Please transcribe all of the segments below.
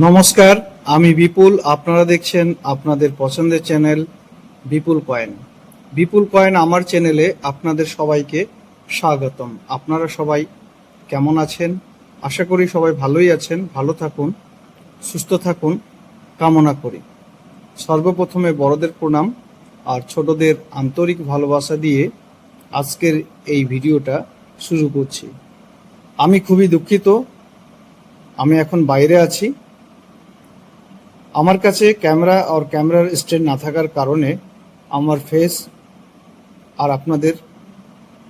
নমস্কার, আমি বিপুল। আপনারা দেখছেন আপনাদের পছন্দের চ্যানেল বিপুল কয়েন। বিপুল কয়েন আমার চ্যানেলে আপনাদের সবাইকে স্বাগতম। আপনারা সবাই কেমন আছেন? আশা করি সবাই ভালোই আছেন। ভালো থাকুন, সুস্থ থাকুন কামনা করি। সর্বপ্রথমে বড়দের প্রণাম আর ছোটদের আন্তরিক ভালোবাসা দিয়ে আজকের এই ভিডিওটা শুরু করছি। আমি খুবই দুঃখিত, আমি এখন বাইরে আছি। আমার কাছে ক্যামেরা আর ক্যামেরার স্ট্যান্ড না থাকার কারণে আমার ফেস আর আপনাদের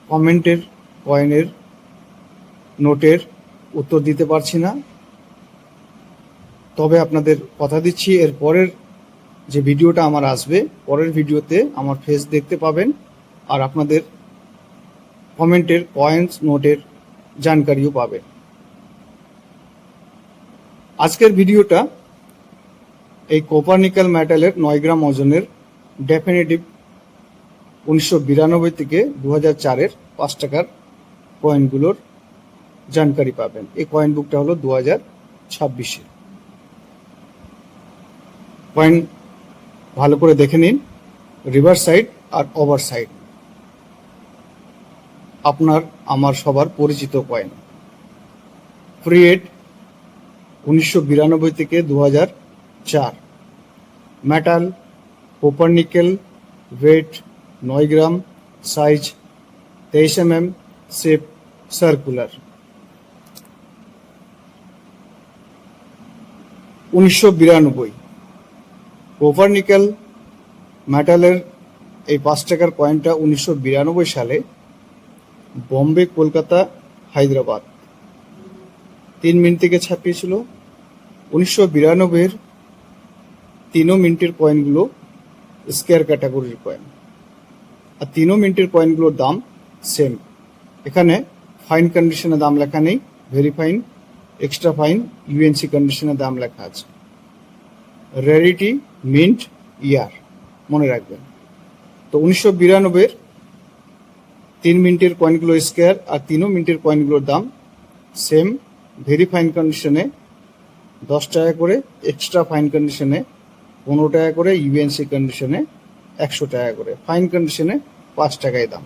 কমেন্টের, কয়েনের, নোটের উত্তর দিতে পারছি না। তবে আপনাদের কথা দিচ্ছি, এর পরের যে ভিডিওটা আমার আসবে, পরের ভিডিওতে আমার ফেস দেখতে পাবেন আর আপনাদের কমেন্টের, কয়েন্স, নোটের জানকারিও পাবেন। আজকের ভিডিওটা এই কোপারনিকাল মেটালের 9 গ্রাম ওজনের ডেফিনেটিভ 1992 থেকে 2004-এর 5 টাকার কয়েনগুলোর জানকারি পাবেন। এই কয়েন বুকটা হলো 2026-এর কয়েন। ভালো করে দেখে নিন, রিভার সাইড আর ওভার সাইড আপনার আমার সবার পরিচিত কয়েন। ক্রিয়েট 1992 থেকে 2004, মেটাল কোপারনিকেল, ওয়েট 9 গ্রাম, সাইজ 23 mm, শেপ সার্কুলার। 1992 কোপারনিকাল মেটালের এই 5 টাকার কয়েনটা 1992 সালে বম্বে, কলকাতা, হায়দ্রাবাদ 3 মিনিট থেকে ছাপিয়েছিল। 1992-এর 3 মিনিটের কয়েনগুলো স্কোয়ার ক্যাটাগরির কয়েন, আর 3 মিনিটের কয়েনগুলোর দাম সেম। এখানে ফাইন কন্ডিশনে দাম লেখা নেই, very fine, extra fine, UNC কন্ডিশনে দাম লেখা আছে। রেয়ারিটি, মিন্ট, ইয়ার মনে রাখবেন। তো 1992-এর 3 মিনিটের কয়েনগুলো স্কোয়ার আর 3 মিনিটের কয়েনগুলোর দাম সেম। ভেরি ফাইন কন্ডিশনে 10 টাকা করে, এক্সট্রা ফাইন কন্ডিশনে 15 টাকা করে, ইউএনসি কন্ডিশনে 100 টাকা করে, ফাইন কন্ডিশনে 5 টাকায় দাম।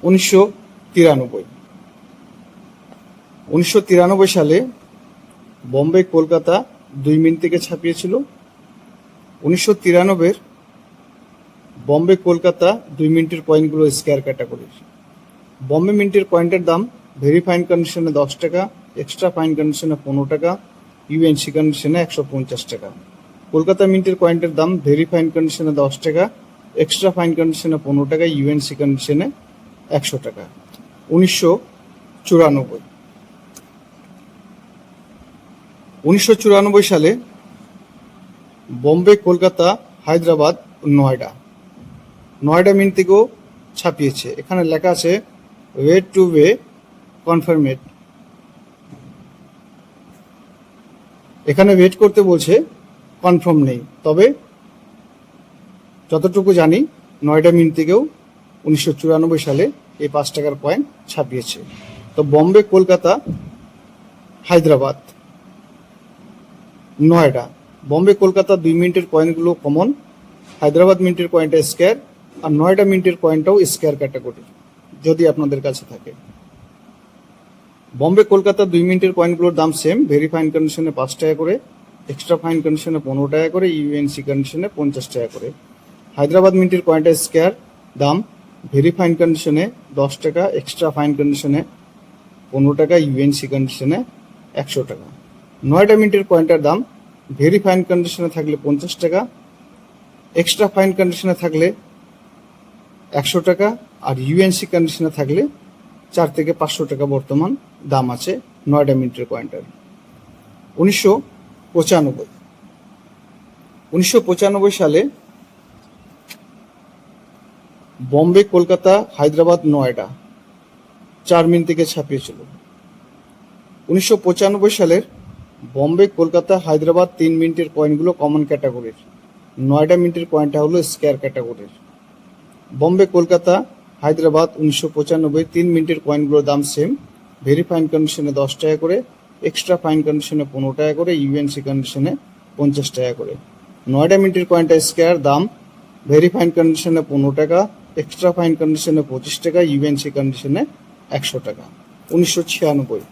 1993 সালে বম্বে, কলকাতা 2 মিনিট থেকে ছাপিয়েছিল। 1993-এর বম্বে, কলকাতা 2 মিনিটের কয়েনগুলো স্কোয়ার ক্যাটাগরির। বম্বে মিনিটের কয়েনটার দাম ভেরি ফাইন কন্ডিশনে 10 টাকা, এক্সট্রা ফাইন কন্ডিশনে 15 টাকা, ইউএনসি কন্ডিশনে 150 টাকা। কলকাতা মিনিটের কয়েনটার দাম ভেরি ফাইন কন্ডিশনে 10 টাকা, এক্সট্রা ফাইন কন্ডিশনে 15 টাকা, ইউএনসি কন্ডিশনে 100 টাকা। 1994 সালে বম্বে, কলকাতা, হায়দ্রাবাদ, নয়ডা মিনিট থেকেও ছাপিয়েছে। এখানে লেখা আছে ওয়ে টু ওয়ে কনফার্মেট। এখানে ওয়েট করতে বলছে, কনফার্ম নেই। তবে যতটুকু জানি নয়ডা মিনিট থেকেও 1994 সালে এই 5 টাকার কয়েন ছাপিয়েছে। তো বম্বে, কলকাতা, হায়দ্রাবাদ, নয়ডা। বম্বে, কলকাতা 2 মিনিটের কয়েনগুলো কমন, হায়দ্রাবাদ মিনিটের কয়েনটা স্কোয়ার, আর নয়ডা মিনিটের কয়েনটাও স্কোয়ার ক্যাটাগরি যদি আপনাদের কাছে থাকে। বম্বে, কলকাতা 2 মিনিটের কয়েনগুলোর দাম সেম, ভেরি ফাইন কন্ডিশনে 5 টাকা করে, এক্সট্রা ফাইন কন্ডিশনে 15 টাকা করে, ইউএনসি কন্ডিশনে 50 টাকা করে। হায়দ্রাবাদ মিনিটের কয়েনটা স্কোয়ার, দাম ভেরি ফাইন কন্ডিশনে 10 টাকা, এক্সট্রা ফাইন কন্ডিশনে 15 টাকা, ইউএনসি কন্ডিশনে 100 টাকা। নয়ডা মিনিটের কয়েনটার দাম ভেরি ফাইন কন্ডিশনে থাকলে 50 টাকা, এক্সট্রা ফাইন কন্ডিশনে থাকলে 100 টাকা, আর ইউএনসি কন্ডিশনে থাকলে 4 থেকে 500 টাকা বর্তমান দাম আছে নয়ডা মিনিটের কয়েনটার। 1995 সালে বম্বে, কলকাতা, হায়দ্রাবাদ, নয়ডা 4 মিনিট থেকে ছাপিয়েছিল। 1995 সালের বম্বে, কলকাতা, হায়দ্রাবাদ 3 মিনিটের কয়েনগুলো কমন ক্যাটাগরির। নয়ডা মিনিটের কয়েনটা হলো স্কোয়ার ক্যাটাগরির। বম্বে, কলকাতা, হায়দ্রাবাদ 1995 3 মিনিটের কয়েনগুলোর দাম সেম, ভেরি ফাইন কন্ডিশনে 10 টাকা করে, এক্সট্রা ফাইন কন্ডিশনে 15 টাকা করে, ইউএনসি কন্ডিশনে 50 টাকা করে। নয়ডা মিন্টের কয়েনটা স্কোয়ার দাম ভেরি ফাইন কন্ডিশনে 15 টাকা, এক্সট্রা ফাইন কন্ডিশনে 25 টাকা, ইউএনসি কন্ডিশনে 100 টাকা। 1996।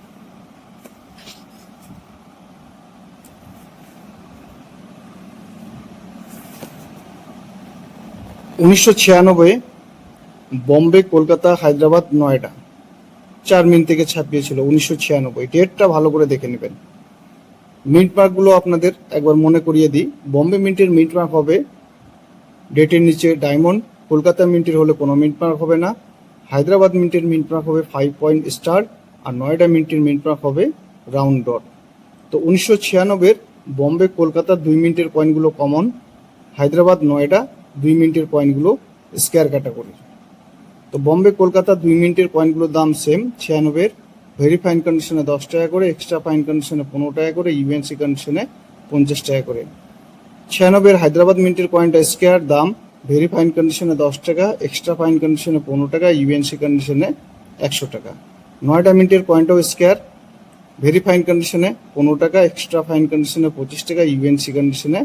1996 বম্বে, কলকাতা, হায়দ্রাবাদ, নয়ডা 4 মিনিট থেকে ছাপিয়েছিল 1996। ডেটটা ভালো করে দেখে নেবেন। মিন্ট মার্কগুলো আপনাদের একবার মনে করিয়ে দিই। বম্বে মিন্টের মিন্ট মার্ক হবে ডেটের নিচে ডায়মন্ড, কলকাতা মিন্টের হলে কোনো মিন্ট মার্ক হবে না, হায়দ্রাবাদ মিন্টের মিন্ট মার্ক হবে 5 পয়েন্ট স্টার, আর নয়ডা মিন্টের মিন্ট মার্ক হবে রাউন্ড ডট। তো 1996 বম্বে, কলকাতা 2 মিনিটের কয়েনগুলো কমন, হায়দ্রাবাদ, নয়ডা 2 মিনিটের কয়েনগুলো স্কোয়ার ক্যাটাগরি। তো বম্বে, কলকাতা 2 মিনিটের কয়েনগুলোর দাম সেম 96, ভেরি ফাইন কন্ডিশনে 10 টাকা করে, এক্সট্রা ফাইন কন্ডিশনে 15 টাকা করে, ইউএনসি কন্ডিশনে 50 টাকা করে। 96 হায়দ্রাবাদ মিন্টের কয়েনটা স্কোয়ার দাম ভেরি ফাইন কন্ডিশনে 10 টাকা, এক্সট্রা ফাইন কন্ডিশনে 15 টাকা, ইউএনসি কন্ডিশনে 100 টাকা। নয়ডা মিন্টের কয়েনটাও স্কোয়ার, ভেরি ফাইন কন্ডিশনে 15 টাকা, এক্সট্রা ফাইন কন্ডিশনে 25 টাকা, ইউএনসি কন্ডিশনে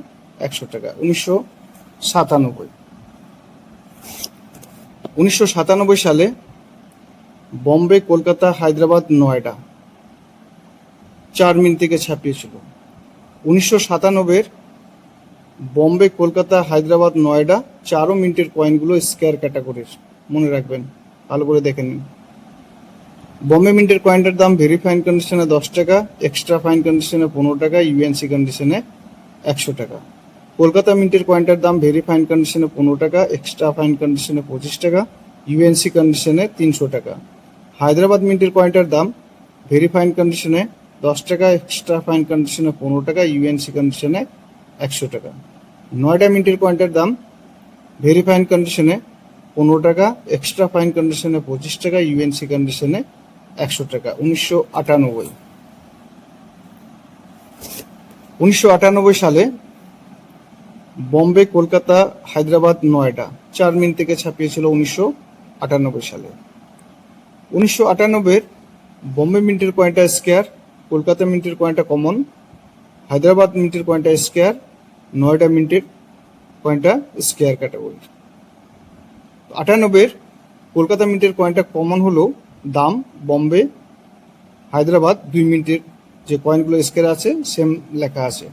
100 টাকা। 1997। 1997 সালে বম্বে, কলকাতা, হায়দ্রাবাদ, নয়ডা 4 মিনিট থেকে ছাপিয়েছিল। 1997 বম্বে, কলকাতা, হায়দ্রাবাদ, নয়ডা 4 মিনিটের কয়েনগুলো স্কোয়ার ক্যাটাগরির, মনে রাখবেন, ভালো করে দেখে নিন। বম্বে মিন্টের কয়েনটার দাম ভেরি ফাইন কন্ডিশনে 10 টাকা, এক্সট্রা ফাইন কন্ডিশনে 15 টাকা, ইউএনসি কন্ডিশনে 100 টাকা। কলকাতা মিন্টের কয়েনটার দাম ভেরি ফাইন কন্ডিশনে 15 টাকা, এক্সট্রা ফাইন কন্ডিশনে 25 টাকা, ইউএনসি কন্ডিশনে 300 টাকা। হায়দ্রাবাদ মিন্টের কয়েনটার দাম ভেরি ফাইন কন্ডিশনে 10 টাকা, এক্সট্রা ফাইন কন্ডিশনে 15 টাকা, ইউএনসি কন্ডিশনে 100 টাকা। নয়ডা মিন্টের কয়েনটার দাম ভেরি ফাইন কন্ডিশনে 15 টাকা, এক্সট্রা ফাইন কন্ডিশনে 25 টাকা, ইউএনসি কন্ডিশনে 100 টাকা। 1998। 1998 সালে বম্বে, কলকাতা, হায়দ্রাবাদ, নয়ডা 4 মিনিট থেকে ছাপিয়েছিল 1998 সালে। 1998 বম্বে মিন্টের কয়েনটা স্কোয়ার, কলকাতা মিন্টের কয়েনটা কমন, হায়দ্রাবাদ মিন্টের কয়েনটা স্কোয়ার, নয়ডা মিন্টের কয়েনটা স্কোয়ার ক্যাটাগরি। 98 কলকাতা মিন্টের কয়েনটা কমন হলো দাম বম্বে, হায়দ্রাবাদ 2 মিনিটের যে কয়েনগুলো স্কোয়ার আছে সেম লেখা আছে।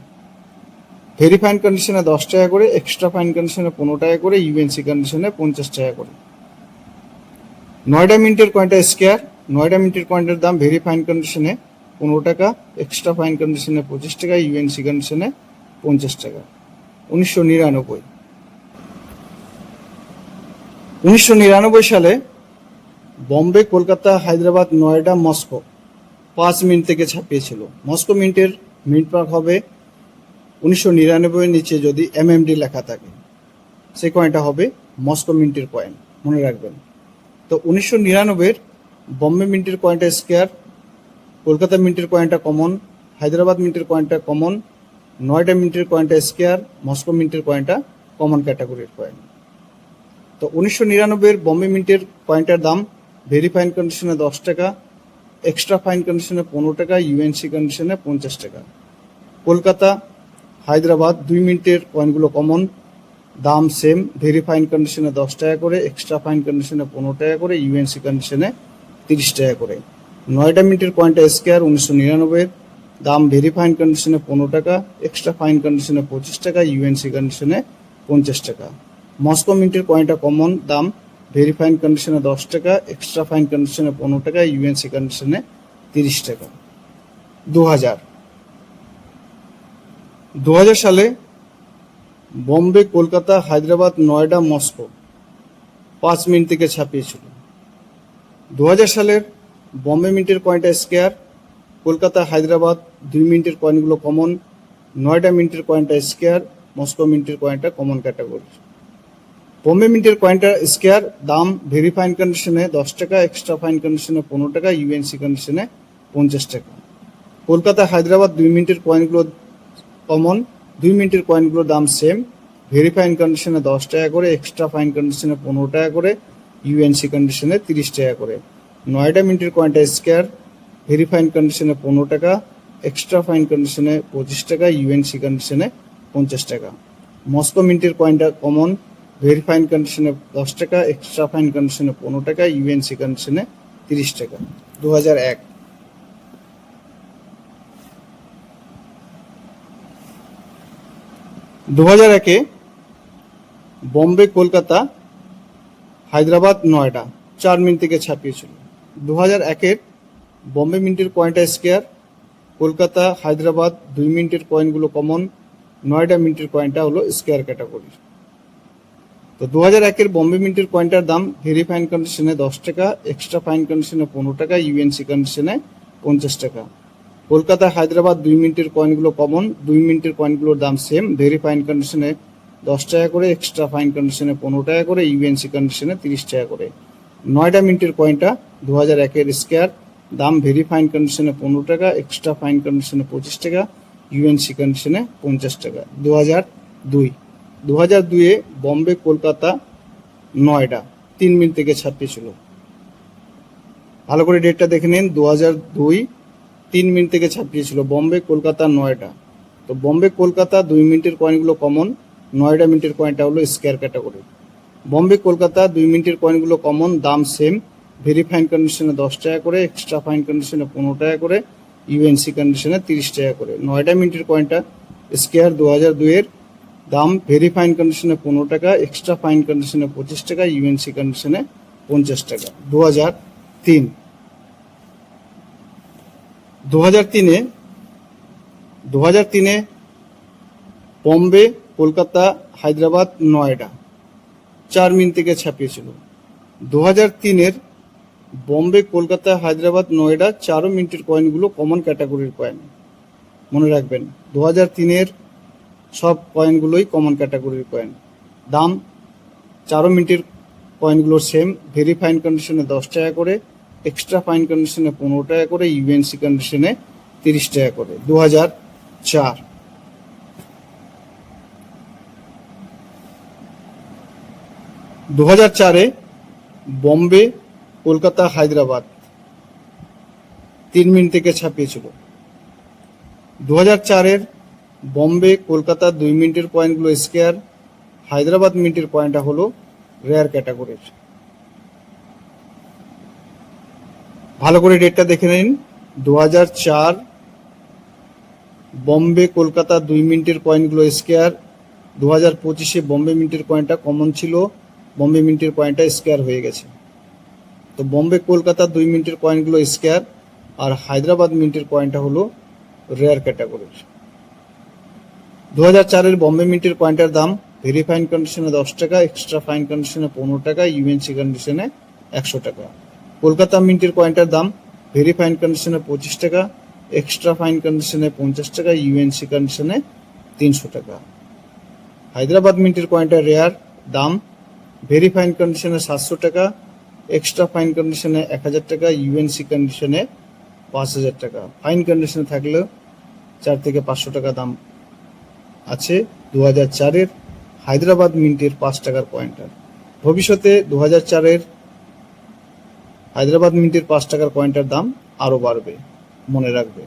ভেরি ফাইন কন্ডিশনে 10 টাকা করে, এক্সট্রা ফাইন কন্ডিশনে 15 টাকা করে, ইউএনসি কন্ডিশনে 50 টাকা করে। নয়ডা মিন্টের কয়েনটা স্কোয়ার, নয়ডা মিন্টের কয়েনটার দাম ভেরি ফাইন কন্ডিশনে 15 টাকা, এক্সট্রা ফাইন কন্ডিশনে 25 টাকা, ইউএনসি কন্ডিশনে 50 টাকা। 1999। 1999 সালে বম্বে, কলকাতা, হায়দ্রাবাদ, নয়ডা, মস্কো 5 মিনিট থেকে ছাপিয়েছিল। মস্কো মিন্টের মিন্ট মার্ক হবে 1999 নিচে যদি এমএমডি লেখা থাকে সেই কয়েনটা হবে মস্কো মিন্টের কয়েন, মনে রাখবেন। তো 1999 বম্বে মিন্টের কয়েনটা স্কোয়ার, কলকাতা মিন্টের কয়েনটা কমন, হায়দ্রাবাদ মিন্টের কয়েনটা কমন, নয়ডা মিন্টের কয়েনটা স্কোয়ার, মস্কো মিন্টের কয়েনটা কমন ক্যাটাগরির কয়েন। তো 1999 বম্বে মিন্টের কয়েনটার দাম ভেরি ফাইন কন্ডিশনে 10 টাকা, এক্সট্রা ফাইন কন্ডিশনে 15 টাকা, ইউএনসি কন্ডিশনে 50 টাকা। কলকাতা, হায়দ্রাবাদ 2 মিনিটের কয়েনগুলো কমন, দাম সেম, ভেরি ফাইন কন্ডিশনে 10 টাকা করে, এক্সট্রা ফাইন কন্ডিশনে 15 টাকা করে, ইউএনসি কন্ডিশনে 30 টাকা করে। নয়ডা মিনিটের কয়েনটা স্কোয়ার 1999, দাম ভেরি ফাইন কন্ডিশনে 15 টাকা, এক্সট্রা ফাইন কন্ডিশনে 25 টাকা, ইউএনসি কন্ডিশনে 50 টাকা। মস্কো মিন্টের কয়েনটা কমন, দাম ভেরি ফাইন কন্ডিশনে 10 টাকা, এক্সট্রা ফাইন কন্ডিশনে 15 টাকা, ইউএনসি কন্ডিশনে 30 টাকা। 2000 সালে বম্বে, কলকাতা, হায়দ্রাবাদ, নয়ডা, মস্কো 5 মিনিট থেকে ছাপিয়েছিল। 2000 সালের বম্বে মিন্টের কয়েনটা স্কোয়ার, কলকাতা, হায়দ্রাবাদ 2 মিনিটের কয়েনগুলো কমন, নয়ডা মিন্টের কয়েনটা স্কোয়ার, মস্কো মিন্টের কয়েনটা কমন ক্যাটাগরি। বম্বে মিন্টের কয়েনটা স্কোয়ার, দাম ভেরি ফাইন কন্ডিশনে 10 টাকা, এক্সট্রা ফাইন কন্ডিশনে 15 টাকা, ইউএনসি কন্ডিশনে 50 টাকা। কলকাতা, হায়দ্রাবাদ 2 মিনিটের কয়েনগুলো কমন, 2 মিনিটের কয়েনগুলোর দাম সেম, ভেরি ফাইন কন্ডিশনে 10 টাকা করে, এক্সট্রা ফাইন কন্ডিশনে 15 টাকা করে, ইউএনসি কন্ডিশনে 30 টাকা করে। নয়ডা মিন্টের কয়েনটা স্কোয়ার, ভেরি ফাইন কন্ডিশনে 15 টাকা, এক্সট্রা ফাইন কন্ডিশনে 25 টাকা, ইউএনসি কন্ডিশনে 50 টাকা। মস্কো মিন্টের কয়েনটা কমন, ভেরি ফাইন কন্ডিশনে 10 টাকা, এক্সট্রা ফাইন কন্ডিশনে 15 টাকা, ইউএনসি কন্ডিশনে 30 টাকা। 2001 2001-এ বম্বে, কলকাতা, হায়দ্রাবাদ, নয়ডা 4 মিনিট থেকে ছাপিয়েছিল। 2001-এর বম্বে মিন্টের কয়েনটা স্কোয়ার, কলকাতা, হায়দ্রাবাদ 2 মিনিটের কয়েনগুলো কমন, নয়ডা মিন্টের কয়েনটা হলো স্কোয়ার ক্যাটাগরির। তো 2001-এর বম্বে মিন্টের কয়েনটার দাম ভেরি ফাইন কন্ডিশনে 10 টাকা, এক্সট্রা ফাইন কন্ডিশনে 15 টাকা, ইউএনসি কন্ডিশনে 50 টাকা। কলকাতা, হায়দ্রাবাদ 2 মিনিটের কয়েনগুলো কমন, 2 মিনিটের কয়েনগুলোর দাম সেম, ভেরি ফাইন কন্ডিশনে 10 টাকা করে, এক্সট্রা ফাইন কন্ডিশনে 15 টাকা করে, ইউএনসি কন্ডিশনে 30 টাকা করে। নয়ডা মিন্টের কয়েনটা 2001-এর স্কোয়ার, দাম ভেরি ফাইন কন্ডিশনে 15 টাকা, এক্সট্রা ফাইন কন্ডিশনে 25 টাকা, ইউএনসি কন্ডিশনে 50 টাকা। 2002-এ বম্বে, কলকাতা, নয়ডা 3 মিনিট থেকে ছাপিয়েছিল। ভালো করে ডেটটা দেখে নিন। 2002 3 মিনিট থেকে ছাপিয়েছিল বম্বে, কলকাতা, নয়ডা। তো বম্বে, কলকাতা 2 মিনিটের কয়েনগুলো কমন, নয়ডা মিনিটের কয়েনটা হলো স্কোয়ার ক্যাটাগরি। বম্বে, কলকাতা 2 মিনিটের কয়েনগুলো কমন, দাম সেম, ভেরি ফাইন কন্ডিশনে 10 টাকা করে, এক্সট্রা ফাইন কন্ডিশনে 15 টাকা করে, ইউএনসি কন্ডিশনে 30 টাকা করে। নয়ডা মিনিটের কয়েনটা স্কোয়ার, 2002-এর দাম ভেরি ফাইন কন্ডিশনে 15 টাকা, এক্সট্রা ফাইন কন্ডিশনে 25 টাকা, ইউএনসি কন্ডিশনে 50 টাকা। 2003 2003-এ বম্বে, কলকাতা, হায়দ্রাবাদ, নয়ডা 4 মিনিট থেকে ছাপিয়েছিল। 2003-এর বম্বে, কলকাতা, হায়দ্রাবাদ, নয়ডা 4 মিনিটের কয়েনগুলো কমন ক্যাটাগরির কয়েন, মনে রাখবেন। 2003-এর সব কয়েনগুলোই কমন ক্যাটাগরির কয়েন। দাম 4 মিনিটের কয়েনগুলোর সেম, ভেরি ফাইন কন্ডিশনে 10 টাকা করে, এক্সট্রা ফাইন কন্ডিশনে 15 টাকা করে, ইউএনসি কন্ডিশনে 30 টাকা করে। 2004-এ বম্বে, কলকাতা, হায়দ্রাবাদ 3 মিনিট থেকে ছাপিয়েছিল। 2004-এর বম্বে, কলকাতা 2 মিনিটের কয়েনগুলো স্কোয়ার, হায়দ্রাবাদ মিনিটের কয়েনটা হলো রেয়ার ক্যাটাগরির। ভালো করে ডেটটা দেখে নিন। 2004 বম্বে, কলকাতা 2 মিনিটের কয়েনগুলো স্কোয়ার। 2025-এ বম্বে মিনিটের কয়েনটা কমন ছিল, বম্বে মিনিটের কয়েনটা স্কোয়ার হয়ে গেছে। তো বম্বে, কলকাতা 2 মিনিটের কয়েনগুলো স্কোয়ার, আর হায়দ্রাবাদ মিনিটের কয়েনটা হলো রেয়ার ক্যাটাগরির। 2004-এর বম্বে মিন্টের কয়েনটার দাম ভেরি ফাইন কন্ডিশনে 10 টাকা, এক্সট্রা ফাইন কন্ডিশনে 15 টাকা, ইউএনসি কন্ডিশনে 100 টাকা। কলকাতা মিন্টের কয়েনটার দাম ভেরি ফাইন কন্ডিশনে 25 টাকা, এক্সট্রা ফাইন কন্ডিশনে 50 টাকা, ইউএনসি কন্ডিশনে 300 টাকা। হায়দ্রাবাদ মিন্টের কয়েনটা রেয়ার, দাম ভেরি ফাইন কন্ডিশনে 700 টাকা, এক্সট্রা ফাইন কন্ডিশনে 1000 টাকা, ইউএনসি কন্ডিশনে 5000 টাকা। ফাইন কন্ডিশনে থাকলেও 4 থেকে 500 টাকা দাম আছে 2004-এর হায়দ্রাবাদ মিন্টের 5 টাকার কয়েনটার। ভবিষ্যতে 2004-এর হায়দ্রাবাদ মিন্টের 5 টাকার কয়েনটার দাম আরও বাড়বে, মনে রাখবে।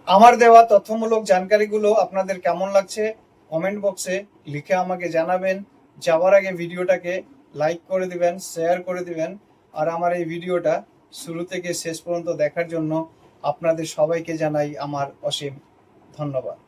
আমার দেওয়া তথ্যমূলক জানকারিগুলো আপনাদের কেমন লাগছে কমেন্ট বক্সে লিখে আমাকে জানাবেন। যাওয়ার আগে ভিডিওটাকে লাইক করে দিবেন, শেয়ার করে দিবেন, আর আমার এই ভিডিওটা শুরু থেকে শেষ পর্যন্ত দেখার জন্য আপনাদের সবাইকে জানাই আমার অসীম ধন্যবাদ।